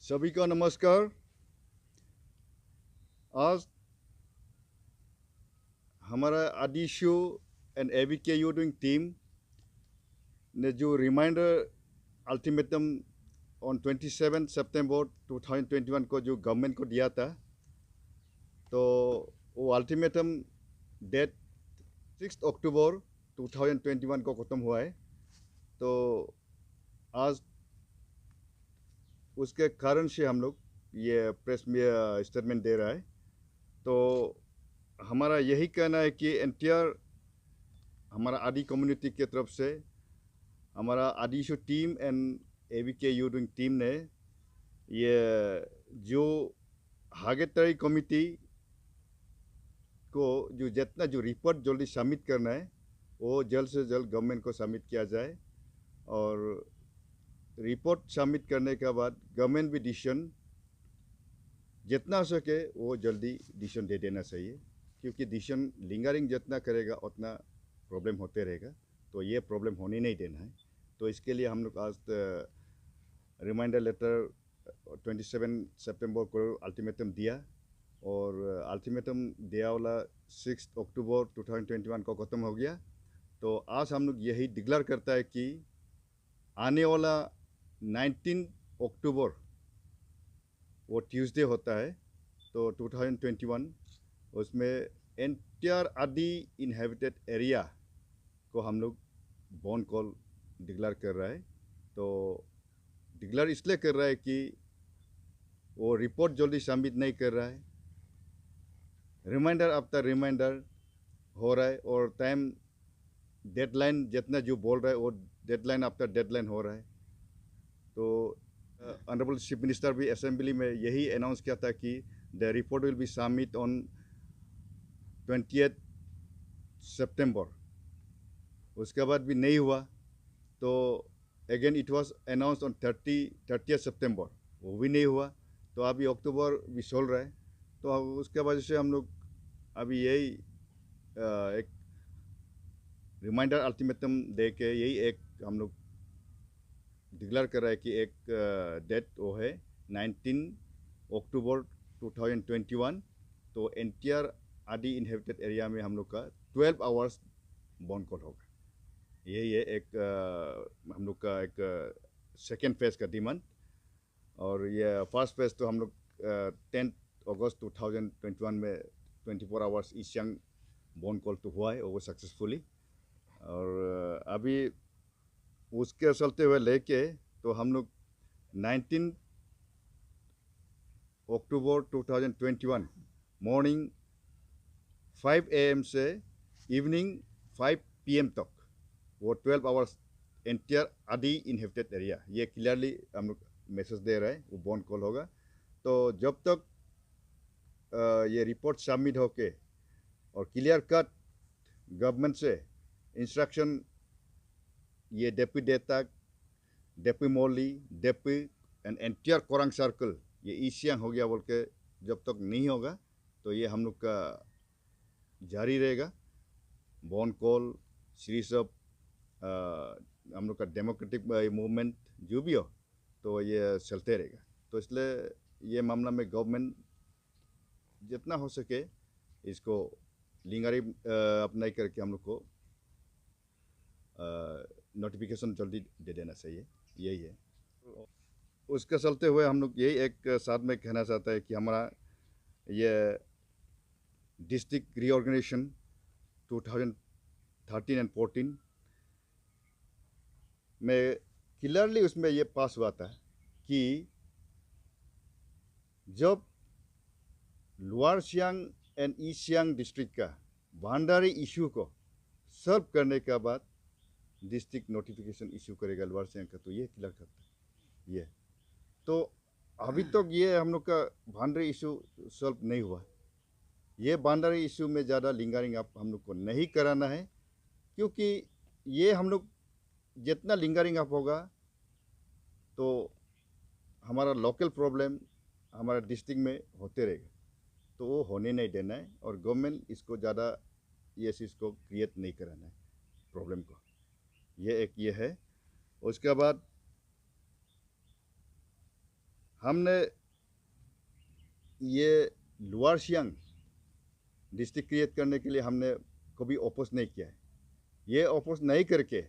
सभी का नमस्कार। आज हमारा आदिशु एंड एबीके यूडिंग टीम ने जो रिमाइंडर अल्टीमेटम ऑन 27 सितंबर 2021 को जो गवर्नमेंट को दिया था, तो वो अल्टीमेटम डेट 6 अक्टूबर 2021 को ख़त्म हुआ है। तो आज उसके कारण से हम लोग ये प्रेस में स्टेटमेंट दे रहा है। तो हमारा यही कहना है कि एंटायर हमारा आदि कम्युनिटी की तरफ से हमारा आदिशु टीम एंड एबीके यूडिंग टीम ने ये जो हागेतरी कमिटी को जो रिपोर्ट जल्दी सबमिट करना है वो जल्द से जल्द गवर्नमेंट को सबमिट किया जाए, और रिपोर्ट सबमिट करने के बाद गवर्नमेंट भी डिसीजन जितना हो सके वो जल्दी डिसीजन दे देना चाहिए, क्योंकि डिसीजन लिंगरिंग जितना करेगा उतना प्रॉब्लम होते रहेगा। तो ये प्रॉब्लम होने नहीं देना है। तो इसके लिए हम लोग आज रिमाइंडर लेटर 27 सितंबर को अल्टीमेटम दिया, और अल्टीमेटम दिया वाला 6 अक्टूबर 2021 को ख़त्म हो गया। तो आज हम लोग यही डिक्लेयर करता है कि आने वाला 19 अक्टूबर वो ट्यूसडे होता है, तो 2021 उसमें एंटायर आदि इनहेबिटेड एरिया को हम लोग बॉन कॉल डिक्लेयर कर रहा है। तो डिक्लेयर इसलिए कर रहा है कि वो रिपोर्ट जल्दी सबमिट नहीं कर रहा है, रिमाइंडर आफ्टर रिमाइंडर हो रहा है, और टाइम डेडलाइन जितना जो बोल रहा है वो डेडलाइन आफ्टर डेडलाइन हो रहा है। तो ऑनरेबल चीफ मिनिस्टर भी असेंबली में यही अनाउंस किया था कि the report will be submit on 20th सितंबर। उसके बाद भी नहीं हुआ, तो again it was announce on 30th सितंबर, वो भी नहीं हुआ। तो अभी अक्टूबर भी चल रहा है। तो उसके वजह से हम लोग अभी यही एक रिमाइंडर अल्टीमेटम दे के यही एक हम लोग डिक्लेयर कर रहा है कि एक डेट वो है 19 अक्टूबर 2021। तो एंटायर आदि इनहेबिटेड एरिया में हम लोग का 12 आवर्स बॉन कॉल होगा। यही है एक हम लोग का एक सेकेंड फेज का डिमांड। और ये फर्स्ट फेज तो हम लोग 10 अगस्त 2021 में 24 आवर्स ईस्ट सियांग बॉन कॉल तो हुआ है वो सक्सेसफुली। और अभी उसके चलते हुए लेके तो हम लोग 19 अक्टूबर 2021 मॉर्निंग 5 AM से इवनिंग 5 PM तक वो 12 आवर्स एंटायर आदि इनहेबिटेड एरिया ये क्लियरली हम लोग मैसेज दे रहे हैं वो बॉन कॉल होगा। तो जब तक ये रिपोर्ट सबमिट होके और क्लियर कट गवर्नमेंट से इंस्ट्रक्शन ये डेपी डेताक, डेपी मोली, डेपी एंड एंटायर कोरंग सर्कल ये ईस्ट सियांग हो गया बोल के जब तक नहीं होगा, तो ये हम लोग का जारी रहेगा बॉन कॉल सीरीज ऑफ हम लोग का डेमोक्रेटिक मूवमेंट जो भी हो, तो ये चलते रहेगा। तो इसलिए ये मामला में गवर्नमेंट जितना हो सके इसको लिंगारी अप्लाई करके हम लोग को नोटिफिकेशन जल्दी दे देना चाहिए, यही है। उसके चलते हुए हम लोग यही एक साथ में कहना चाहता है कि हमारा ये डिस्ट्रिक्ट रीऑर्गेनाइजेशन 2013 एंड 14 में क्लियरली उसमें ये पास हुआ था कि जब lower Siang and east Siang district का बाउंड्री इशू को सॉल्व करने के बाद डिस्ट्रिक्ट नोटिफिकेशन इशू करेगा लोअर सियांग का, तो ये क्लियर करता है ये। तो अभी तक ये हम लोग का बाउंड्री इशू सॉल्व नहीं हुआ। ये बाउंड्री इशू में ज़्यादा लिंगरिंग अप हम लोग को नहीं कराना है, क्योंकि ये हम लोग जितना लिंगरिंग अप होगा तो हमारा लोकल प्रॉब्लम हमारा डिस्ट्रिक्ट में होते रहेगा, तो वो होने नहीं देना है। और गवर्नमेंट इसको ज़्यादा ये चीज़ को क्रिएट नहीं कराना है प्रॉब्लम को, ये एक ये है। उसके बाद हमने ये लोअर सियांग डिस्ट्रिक्ट क्रिएट करने के लिए हमने कभी अपोज नहीं किया है। ये अपोज नहीं करके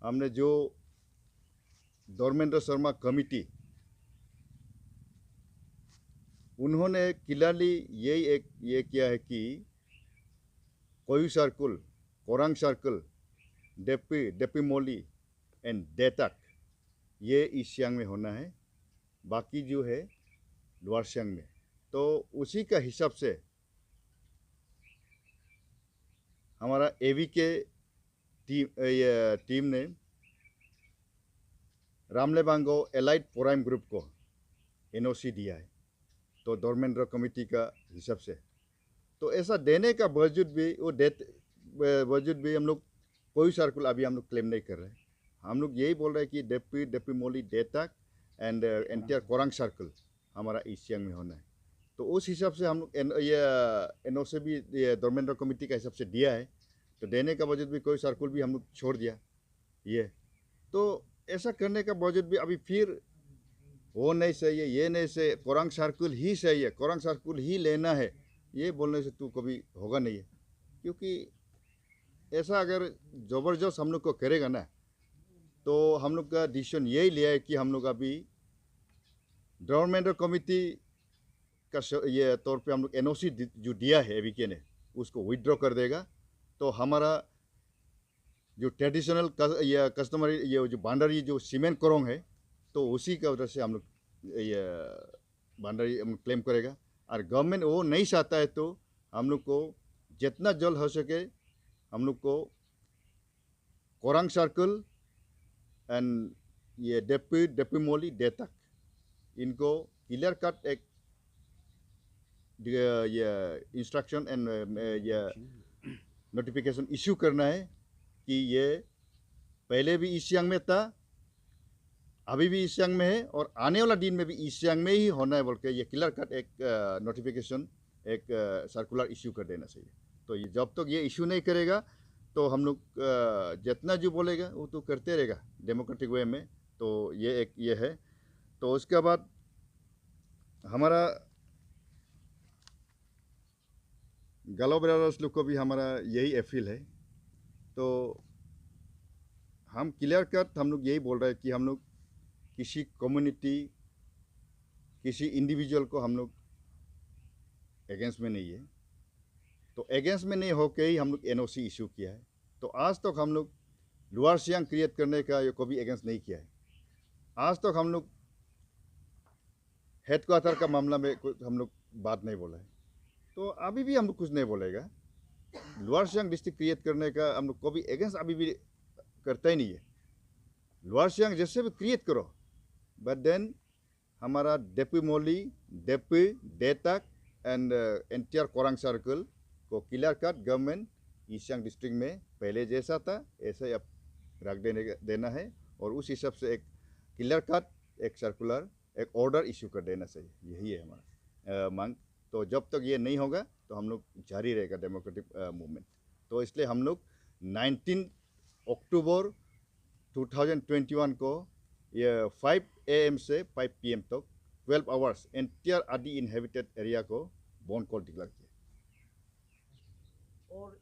हमने जो धर्मेंद्र शर्मा कमिटी, उन्होंने क्लियरली ये किया है कि कोयू सर्कल, कोरांग सर्कल, डेपीमोली एंड डेताक ये ईस्ट सियांग में होना है, बाकी जो है लोअर सियांग में। तो उसी का हिसाब से हमारा एवी के टीम ने रामलेबांगो एलाइट पोराइम ग्रुप को एनओसी दिया है, तो धर्मेंद्र कमेटी का हिसाब से। तो ऐसा देने का बावजूद भी हम लोग कोई सर्कुल अभी हम लोग क्लेम नहीं कर रहे हैं। हम लोग यही बोल रहे हैं कि डेपीमोली, डेताक एंड एंटायर कोरांग सर्कल हमारा ईस्ट सियांग में होना है। तो उस हिसाब से हम लोग एनओसी भी धर्मेंद्र कमेटी का हिसाब से दिया है। तो देने का बावजूद भी कोई सर्कुल भी हम लोग छोड़ दिया ये। तो ऐसा करने का बावजूद भी अभी फिर वो नहीं सही है, ये नहीं सही, कोरांग सर्कुल ही सही है, कोरांग सर्कुल ही लेना है, ये बोलने से तू कभी होगा नहीं है। क्योंकि ऐसा अगर ज़बरदस्त हम लोग को करेगा ना, तो हम लोग का डिसीजन यही लिया है कि हम लोग अभी धर्मेंद्र कमेटी का ये तौर पे हम लोग एनओसी जो दिया है एवीके ने, उसको विड्रॉ कर देगा। तो हमारा जो ट्रेडिशनल या कस्टमरी ये जो बांडरी जो सीमेंट कोरोंग है, तो उसी का वजह से हम लोग ये बांडरी हम क्लेम करेगा। और गवर्नमेंट वो नहीं चाहता है तो हम लोग को जितना जल्द हो सके हम लोग को कोरांग सर्कल एंड ये डेपीमोली डेताक इनको क्लियर कट एक ये इंस्ट्रक्शन एंड ये नोटिफिकेशन इशू करना है कि ये पहले भी ईस्ट सियांग में था, अभी भी ईस्ट सियांग में है और आने वाला दिन में भी ईस्ट सियांग में ही होना है बोल के ये क्लियर कट एक नोटिफिकेशन, एक सर्कुलर इशू कर देना चाहिए। तो ये जब तक ये इशू नहीं करेगा तो हम लोग जितना जो बोलेगा वो तो करते रहेगा डेमोक्रेटिक वे में। तो ये एक ये है। तो उसके बाद हमारा गालो ब्रदर्स लोग को भी हमारा यही अपील है। तो हम क्लियर कट हम लोग यही बोल रहे हैं कि हम लोग किसी कम्युनिटी, किसी इंडिविजुअल को हम लोग अगेंस्ट में नहीं है। तो अगेंस्ट में नहीं होके ही हम लोग एनओसी इशू किया है। तो आज तक हम लोग लोअर सियांग क्रिएट करने का ये कभी अगेंस्ट नहीं किया है। आज तक हम लोग हेडक्वार्टर का मामला में हम लोग बात नहीं बोला है, तो अभी भी हम लोग कुछ नहीं बोलेगा। लोअर सियांग डिस्ट्रिक्ट क्रिएट करने का हम लोग कभी अगेंस्ट अभी भी करता ही नहीं है। लोअर सियांग जैसे भी क्रिएट करो, बट देन हमारा डेपीमोली, डेताक एंड एंटायर कोरांग सर्कल को clear cut government east Siang district में पहले जैसा था ऐसा ही अब रख देना है। और उस हिसाब से एक क्लियर कट एक सर्कुलर एक ऑर्डर इशू कर देना चाहिए, यही है हमारा मांग। तो जब तक ये नहीं होगा तो हम लोग जारी रहेगा डेमोक्रेटिक मूवमेंट। तो इसलिए हम लोग 19 अक्टूबर 2021 को ये 5 AM से 5 PM तक 12 आवर्स एंटायर आदि इनहेबिटेड एरिया को बॉन्ड कॉल डिक्लेयर किया। और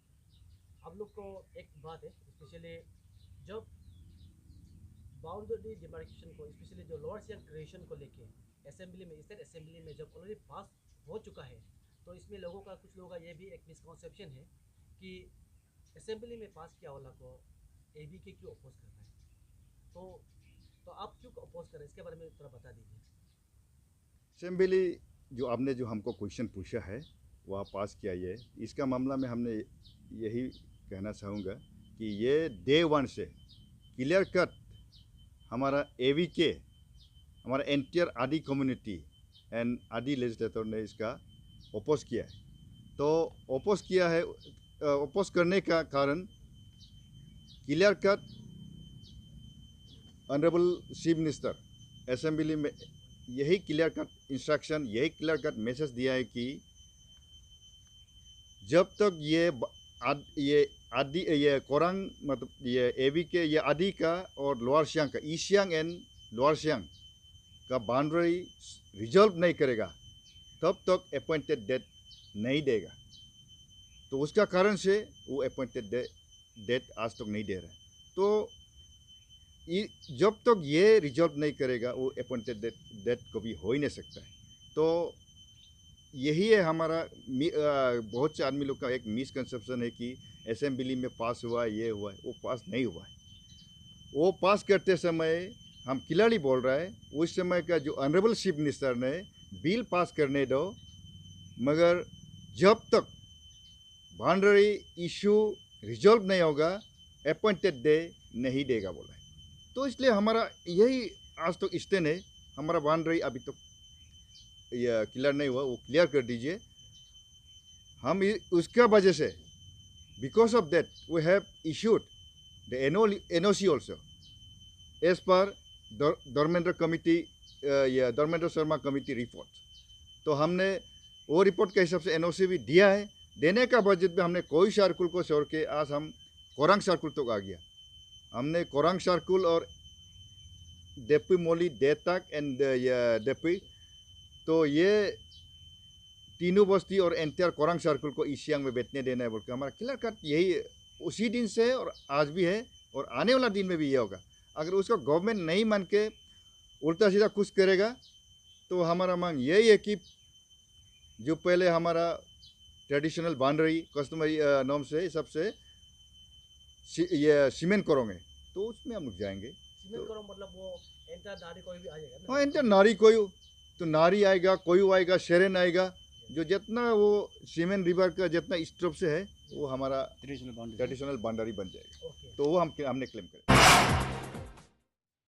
आप लोग को एक बात है, स्पेशली जब बाउंड्री डिमार्केशन को, स्पेशली जो लोअर सियांग क्रिएशन को लेके असेंबली में, स्टेट असेंबली में जब ऑलरेडी पास हो चुका है, तो इसमें लोगों का, कुछ लोगों का ये भी एक मिसकॉन्सेप्शन है कि असेंबली में पास किया वाला को एबीके क्यों अपोज कर रहा है। तो आप क्यों अपोज कर रहे हैं, इसके बारे में थोड़ा बता दीजिए। असेंबली जो आपने जो हमको क्वेश्चन पूछा है वह पास किया, ये इसका मामला में हमने यही कहना चाहूँगा कि ये डे 1 से क्लियर कट हमारा एवीके, हमारा एंटायर आदि कम्युनिटी एंड आदि लेजिस्लेटर ने इसका अपोज किया है। तो अपोज किया है, अपोज करने का कारण clear cut honourable chief minister assembly में यही क्लियर कट इंस्ट्रक्शन, यही क्लियर कट मैसेज दिया है कि जब तक ये कोरांग मतलब ये एवी के ये आदि का और लोअर सियांग का, east Siang and lower Siang का बाउंड्री रिजॉल्व नहीं करेगा तब तक अपॉइंटेड डेट नहीं देगा। तो उसका कारण से वो अपॉइंटेड डेट आज तक नहीं दे रहा है। तो जब तक ये रिजॉल्व नहीं करेगा वो अपॉइंटेड डेट कभी हो ही नहीं सकता है। तो यही है हमारा बहुत से आदमी लोग का एक मिसकंसेप्शन है कि असेंबली में पास हुआ ये हुआ है, वो पास नहीं हुआ है। वो पास करते समय हम खिलाड़ी बोल रहा है उस समय का जो ऑनरेबल चीफ मिनिस्टर ने बिल पास करने दो, मगर जब तक बाउंड्री इशू रिजॉल्व नहीं होगा अपॉइंटेड डे नहीं देगा बोला है। तो इसलिए हमारा यही आज तक स्टैंड है, हमारा बाउंड्री अभी तक क्लियर नहीं हुआ, वो क्लियर कर दीजिए। हम उसका वजह से because of that we have issued the NOC also as पर धर्मेंद्र कमिटी या धर्मेंद्र शर्मा कमिटी रिपोर्ट। तो हमने वो रिपोर्ट के हिसाब से NOC भी दिया है। देने का बजट में हमने कोई सर्कुल को छोड़ के आज हम कोरंग सर्कुल तक आ गया। हमने कोरंग सर्कुल और DAP Molly Detak and DAP, तो ये तीनों बस्ती और एंटायर कोरंग सर्कुल को ईसियांग में बैठने देना है बोल के हमारा क्लियर कट यही उसी दिन से है और आज भी है और आने वाला दिन में भी ये होगा। अगर उसको गवर्नमेंट नहीं मान के उल्टा सीधा कुछ करेगा तो हमारा मांग यही है कि जो पहले हमारा ट्रेडिशनल बाउंड्री कस्टमरी नॉर्म से सबसे ये सीमेंट करोगे तो उसमें हम लोग जाएंगे। सीमेंट करो मतलब वो एंटर नारी कोई भी आ जाएगा ना? हाँ, एंटर नारी कोई तो नारी आएगा, कोई आएगा, शेरन आएगा, जो जितना वो सीमेंट रिवर का जितना स्ट्रोप से है वो हमारा ट्रेडिशनल बाउंड्री बन जाएगा। ओके। तो वो हमने क्लेम करें।